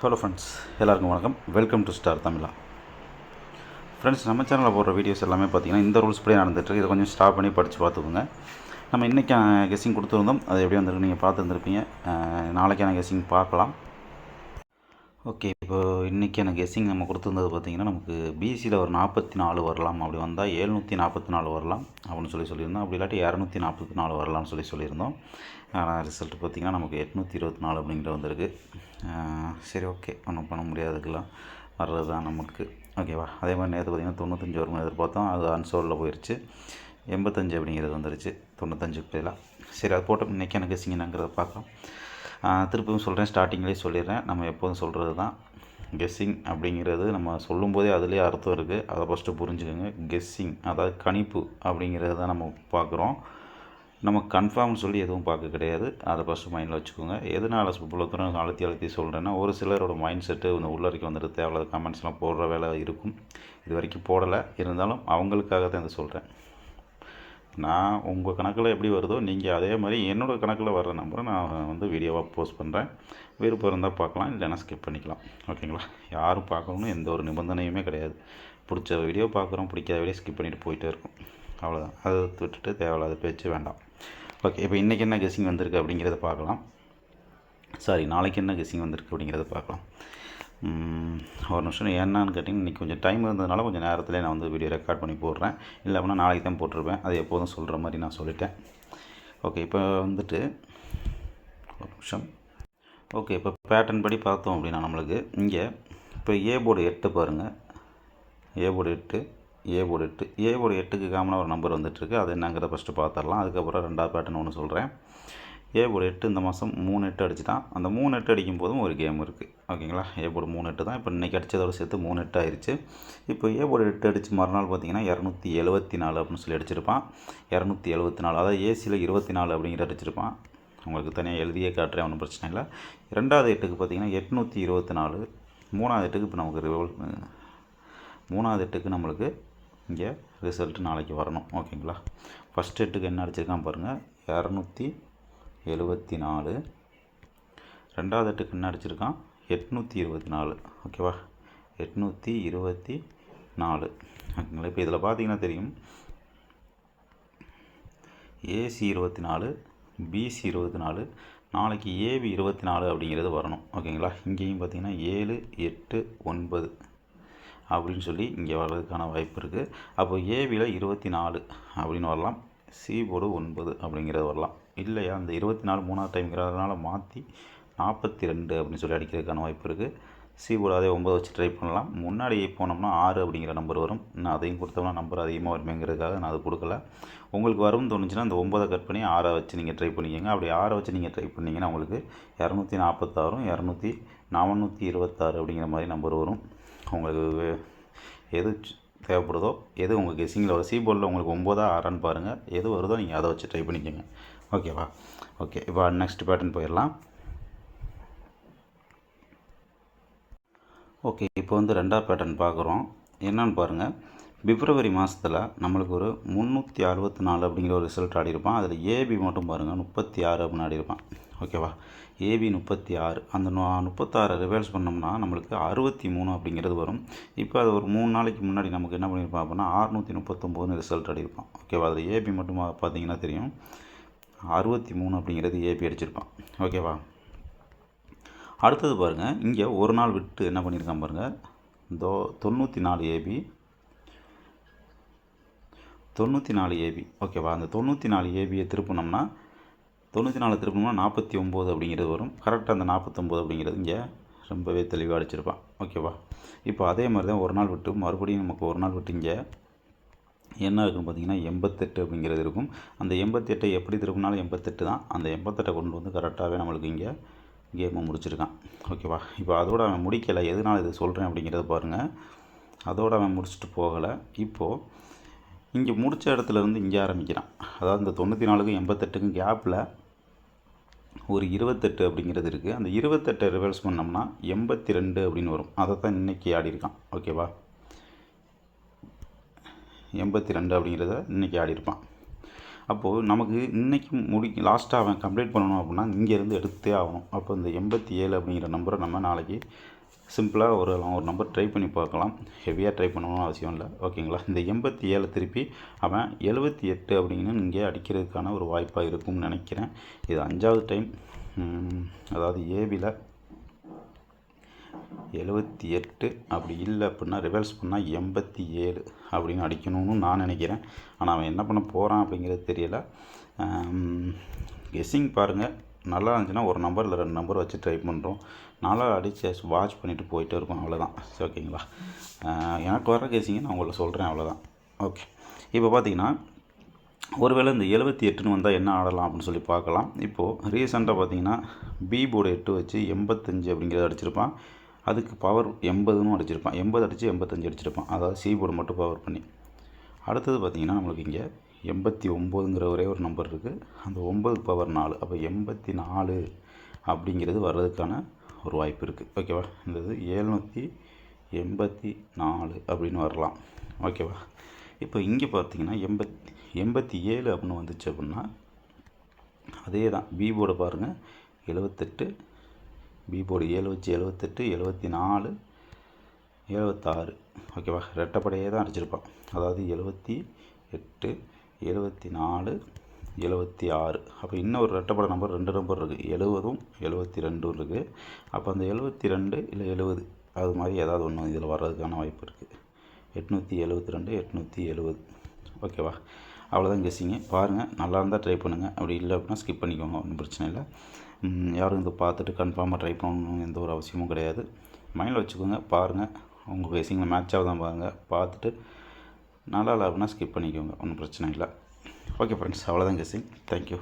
Hello friends, எல்லாருக்கும் வணக்கம். Welcome to star Tamizha. Friends, நம்ம சேனலில் போடுற வீடியோஸ் எல்லாமே பார்த்தீங்கன்னா இந்த ரூல்ஸ் படி நடந்துகிட்ருக்கு. இதை கொஞ்சம் ஸ்டாப் பண்ணி படித்து பார்த்துக்கோங்க. நம்ம இன்றைக்கான கெஸ்ஸிங் கொடுத்துருந்தோம், அது எப்படி வந்திருக்கு நீங்கள் பார்த்துருந்துருப்பீங்க. நாளைக்கான கெஸ்ஸிங் பார்க்கலாம். ஓகே, இப்போது இன்றைக்கான கெஸ்ஸிங் நம்ம கொடுத்துருந்தது பார்த்திங்கன்னா, நமக்கு பிசியில் ஒரு 44 வரலாம், அப்படி வந்தால் 744 வரலாம் அப்படின்னு சொல்லியிருந்தோம். அப்படி இல்லாட்டி 244 வரலாம்னு சொல்லியிருந்தோம். ஆனால் ரிசல்ட் பார்த்திங்கன்னா நமக்கு 824 அப்படிங்கிற வந்திருக்கு. சரி, ஓகே, ஒன்றும் பண்ண முடியாதுக்கெல்லாம் வர்றது தான் நமக்கு. ஓகேவா? அதே மாதிரி நேற்று பார்த்திங்கன்னா 95 வரும்னு எதிர்பார்த்தோம், அது அன்சோல்டில் போயிடுச்சு. 85 அப்படிங்கிறது வந்துடுச்சு 95க்கு பதிலாக. சரி, அது போட்டோம். இன்றைக்கான கெஸ்ஸிங் என்னங்கிறத பார்க்கலாம். திருப்பியும் சொல்கிறேன், ஸ்டார்டிங்லேயே சொல்லிடுறேன், நம்ம எப்போதும் சொல்கிறது தான். கெஸ்ஸிங் அப்படிங்கிறது நம்ம சொல்லும்போதே அதுலேயே அர்த்தம் இருக்குது, அதை ஃபஸ்ட்டு புரிஞ்சுக்கோங்க. கெஸ்ஸிங் அதாவது கணிப்பு அப்படிங்கிறது தான் நம்ம பார்க்குறோம். நம்ம கன்ஃபார்ம்னு சொல்லி எதுவும் பார்க்க கிடையாது, அதை ஃபஸ்ட்டு மைண்டில் வச்சுக்கோங்க. எதனால் இவ்வளோ தூரம் அழுத்தி சொல்கிறேன்னா, ஒரு சிலரோட மைண்ட் செட்டு இந்த உள்ள வரைக்கும் வந்துட்டு தேவையில்லாத கமெண்ட்ஸ்லாம் போடுற வேலை இருக்கும். இது வரைக்கும் போடலை, இருந்தாலும் அவங்களுக்காக தான் இதை சொல்கிறேன். நான் உங்கள் கணக்கில் எப்படி வருதோ நீங்கள் அதே மாதிரி என்னோடய கணக்கில் வர்ற நம்பரை நான் வீடியோவாக போஸ்ட் பண்ணுறேன். விருப்பம் இருந்தால் பார்க்கலாம், இல்லைன்னா ஸ்கிப் பண்ணிக்கலாம். ஓகேங்களா? யாரும் பார்க்கணுன்னு எந்த ஒரு நிபந்தனையுமே கிடையாது. பிடிச்ச வீடியோ பார்க்குறோம், பிடிக்காத வீடியோ ஸ்கிப் பண்ணிவிட்டு போயிட்டே இருக்கும், அவ்வளோதான். அதை விட்டுட்டு தேவையில்லாத பேச்சு வேண்டாம். ஓகே, இப்போ இன்றைக்கி என்ன கெஸ்ஸிங் வந்திருக்கு அப்படிங்கிறத பார்க்கலாம். நாளைக்கு என்ன கெஸ்ஸிங் வந்திருக்கு அப்படிங்கிறத பார்க்கலாம். ஒரு நிமிஷம். என்னன்னு கேட்டிங்கன்னா, இன்றைக்கி கொஞ்சம் டைம் இருந்ததுனால கொஞ்சம் நேரத்தில் நான் வீடியோ ரெக்கார்ட் பண்ணி போடுறேன். இல்லை அப்படின்னா நாளைக்கு தான் போட்டிருப்பேன். அது எப்போதும் சொல்கிற மாதிரி நான் சொல்லிட்டேன். ஓகே, இப்போ ஒரு நிமிஷம். ஓகே, இப்போ பேட்டர்ன் படி பார்த்தோம் அப்படின்னா நம்மளுக்கு இங்கே இப்போ ஏ போர்டு 8 பாருங்கள். ஏ போர்டு 8க்கு காமனாக ஒரு நம்பர் வந்துட்டுருக்கு. அது என்னங்கிறத ஃபஸ்ட்டு பார்த்துடலாம். அதுக்கப்புறம் ரெண்டாவது பேட்டர்ன் ஒன்று சொல்கிறேன். ஏ போர்டு 8 இந்த மாதம் 3 8 அடிச்சுட்டான். அந்த 3 8 அடிக்கும் போதும் ஒரு கேம் இருக்குது. ஓகேங்களா? ஏ போர்டு 3 8 தான். இப்போ இன்றைக்கி அடித்ததோடு சேர்த்து 3 8 ஆயிடுச்சு. இப்போ ஏ போர்டு 8 அடித்து மறுநாள் பார்த்திங்கன்னா 274 அப்படின்னு சொல்லி அடிச்சிருப்பான். 274, அதாவது ஏசியில் 24 அப்படிங்கிற அடிச்சிருப்பான். உங்களுக்கு தனியாக எழுதியே காட்டுறேன், ஒன்றும் பிரச்சனை இல்லை. ரெண்டாவது 8க்கு பார்த்திங்கன்னா 824. மூணாவது 8க்கு இப்போ நமக்கு மூணாவது 8க்கு நம்மளுக்கு இங்கே ரிசல்ட்டு நாளைக்கு வரணும். ஓகேங்களா? ஃபஸ்ட் 8க்கு என்ன அடிச்சிருக்கான் பாருங்கள், 274. ரெண்டாவது 8க்கு என்ன அடிச்சிருக்கான், 824. ஓகேவா? 824. ஓகேங்களா? இப்போ இதில் பார்த்தீங்கன்னா தெரியும், ஏசி 24, பிசி 24, நாளைக்கு ஏபி 24 அப்படிங்கிறது வரணும். ஓகேங்களா? இங்கேயும் பார்த்தீங்கன்னா 7 8 9 அப்படின்னு சொல்லி இங்கே வர்றதுக்கான வாய்ப்பு இருக்குது. அப்போ ஏபியில் 24 அப்படின்னு வரலாம், சி போர்டு 9 அப்படிங்கிறது வரலாம். இல்லையா, அந்த 24 மூணாவது டைம்ங்கிறதுனால மாற்றி 42 அப்படின்னு சொல்லி அடிக்கிறதுக்கான வாய்ப்பு இருக்குது. சி போர்டு அதே 9 வச்சு ட்ரை பண்ணலாம். முன்னாடி போனோம்னா 6 அப்படிங்கிற நம்பர் வரும். இன்னும் அதையும் கொடுத்தோம்னா நம்பர் அதிகமாக வருமேங்கிறதுக்காக நான் அது கொடுக்கல. உங்களுக்கு வரும்னு தோணுச்சுன்னா அந்த 9 கட் பண்ணி 6 வச்சு நீங்கள் ட்ரை பண்ணிக்கோங்க. அப்படி 6 வச்சு நீங்கள் ட்ரை பண்ணிங்கன்னா உங்களுக்கு 246 426 அப்படிங்கிற மாதிரி நம்பர் வரும். உங்களுக்கு எது தேவைப்படுதோ, எது உங்கள் கெஸ்ஸிங்கில் வரும், சி போர்டில் உங்களுக்கு 9 6 பாருங்கள், எது வருதோ நீங்கள் அதை வச்சு ட்ரை பண்ணிக்கோங்க. ஓகேவா? ஓகே, இப்போ நெக்ஸ்ட் பேட்டர்ன் போயிடலாம். ஓகே, இப்போ ரெண்டாவது பேட்டர்ன் பார்க்குறோம். என்னன்னு பாருங்கள், பிப்ரவரி மாதத்தில் நம்மளுக்கு ஒரு 364 அப்படிங்கிற ஒரு ரிசல்ட் ஆடிருப்பான். அதில் ஏபி மட்டும் பாருங்கள் 36 அப்படின்னு ஆடிருப்பான். ஓகேவா? ஏபி 36. அந்த 36 ரிவர்ஸ் பண்ணோம்னா நம்மளுக்கு 63 அப்படிங்கிறது வரும். இப்போ அது ஒரு 3 நாளைக்கு முன்னாடி நமக்கு என்ன பண்ணியிருப்பான் அப்படின்னா 639 ரிசல்ட் அடிப்பான். ஓகேவா? அதில் ஏபி மட்டும் பார்த்தீங்கன்னா தெரியும் 63 அப்படிங்கிறது ஏபி அடிச்சிருப்பான். ஓகேவா? அடுத்தது பாருங்கள், இங்கே ஒரு நாள் விட்டு என்ன பண்ணியிருக்கான் பாருங்கள், 94 ஏபி 94 ஏபி. ஓகேவா? அந்த 94 ஏபியை திருப்பினோம்னா 49 அப்படிங்கிறது வரும். கரெக்டாக அந்த 49 அப்படிங்கிறது இங்கே ரொம்பவே தெளிவாக அடிச்சிருப்பான். ஓகேவா? இப்போ அதே மாதிரி தான் ஒரு நாள் விட்டு மறுபடியும் நமக்கு ஒரு நாள் விட்டு இங்கே என்ன இருக்குன்னு பார்த்தீங்கன்னா 88 அப்படிங்கிறது இருக்கும். அந்த 88 எப்படி திருப்பினாலும் 88 தான். அந்த 88 கொண்டு கரெக்டாகவே நம்மளுக்கு இங்கே கேமை முடிச்சிருக்கான். ஓகேவா? இப்போ அதோடு அவன் முடிக்கலை. எதனால் இது சொல்கிறேன் அப்படிங்கிறத பாருங்கள். அதோடு அவன் முடிச்சுட்டு போகலை. இப்போது இங்கே முடித்த இடத்துலேருந்து இங்கே ஆரம்பிக்கிறான். அதாவது இந்த 94க்கும் 88க்கும் கேப்பில் ஒரு 28 அப்படிங்கிறது இருக்குது. அந்த 28 ரிவர்ஸ் பண்ணோம்னா 82 அப்படின்னு வரும். அதை தான் இன்றைக்கி ஆடிருக்கான். ஓகேவா? 82 அப்படிங்கிறத இன்றைக்கி ஆடிருப்பான். அப்போது நமக்கு இன்றைக்கி லாஸ்ட்டாக அவன் கம்ப்ளீட் பண்ணணும் அப்படின்னா இங்கேருந்து எடுத்தே ஆகணும். அப்போ இந்த 87 அப்படிங்கிற நம்பரை நம்ம நாளைக்கு சிம்பிளாக ஒரு நம்பர் ட்ரை பண்ணி பார்க்கலாம். ஹெவியாக ட்ரை பண்ணணும்னு அவசியம் இல்லை. ஓகேங்களா? இந்த 87 திருப்பி அவன் 78 அப்படின்னு இங்கே அடிக்கிறதுக்கான ஒரு வாய்ப்பாக இருக்கும்னு நினைக்கிறேன். இது 5வது டைம். அதாவது ஏபியில் 78 அப்படி இல்லை அப்படின்னா ரிவர்ஸ் பண்ணால் 87 அப்படின்னு அடிக்கணும்னு நான் நினைக்கிறேன். ஆனால் அவன் என்ன பண்ண போகிறான் அப்படிங்கிறது தெரியலை. கெஸ்ஸிங் பாருங்கள். நல்லா இருந்துச்சுன்னா ஒரு நம்பர் இல்லை 2 நம்பர் வச்சு ட்ரை பண்ணுறோம். நல்லா அடித்து வாட்ச் பண்ணிவிட்டு போயிட்டே இருக்கும். அவ்வளோதான். ஓகேங்களா? எனக்கு வர கெஸ்ஸிங்கை நான் உங்களை சொல்கிறேன். அவ்வளோதான். ஓகே. இப்போ பார்த்தீங்கன்னா ஒருவேளை இந்த 78ன்னு வந்தால் என்ன ஆடலாம் அப்படின்னு சொல்லி பார்க்கலாம். இப்போது ரீசெண்டாக பார்த்தீங்கன்னா பி போர்டு 8 வச்சு 85 அப்படிங்கிறத அடிச்சிருப்பான். அதுக்கு பவர் 80ன்னு அடிச்சிருப்பான். 80 அடித்து 85 அடிச்சிருப்பான். அதாவது சி போர்டு மட்டும் பவர் பண்ணி. அடுத்தது பார்த்திங்கன்னா நம்மளுக்கு இங்கே 89ங்கிற ஒரே ஒரு நம்பர் இருக்குது. அந்த 9 பவர் 4. அப்போ 84 அப்படிங்கிறது வர்றதுக்கான ஒரு வாய்ப்பு இருக்குது. ஓகேவா? இந்த இது 784 அப்படின்னு வரலாம். ஓகேவா? இப்போ இங்கே பார்த்தீங்கன்னா 87 அப்படின்னு வந்துச்சு அப்படின்னா அதே தான். பி போர்டை பாருங்கள். 78 பி போர்டு 7 வச்சு 78 74 76. ஓகேவா? ரெட்டைப்படையே தான் அடிச்சிருப்பான். அதாவது 78 74 76. அப்போ இன்னும் ஒரு ரெட்டைப்படை நம்பர் 2 நம்பர் இருக்குது. 70ம் 72 இருக்குது. அப்போ அந்த 72 இல்லை 70 அது மாதிரி ஏதாவது ஒன்று இதில் வர்றதுக்கான வாய்ப்பு இருக்குது. 872 870. ஓகேவா? அவ்வளோதான் கெஸ்ஸிங்க. பாருங்கள். நல்லா இருந்தால் ட்ரை பண்ணுங்கள். அப்படி இல்லை அப்படின்னா ஸ்கிப் பண்ணிக்கோங்க. ஒன்றும் பிரச்சனை இல்லை. யாரும் இதை பார்த்துட்டு கன்ஃபார்மாக ட்ரை பண்ணணும்னு எந்த ஒரு அவசியமும் கிடையாது. மைண்டில் வச்சுக்கோங்க. பாருங்கள். உங்கள் கெஸ்ஸிங்கில் மேட்ச் ஆகுதான் பாருங்கள். பார்த்துட்டு நல்லா இல்லை அப்படின்னா ஸ்கிப் பண்ணிக்கோங்க. ஒன்றும் பிரச்சனை இல்லை. ஓகே ஃப்ரெண்ட்ஸ், அவ்வளோதான் கெஸ்ஸிங். தேங்க்யூ.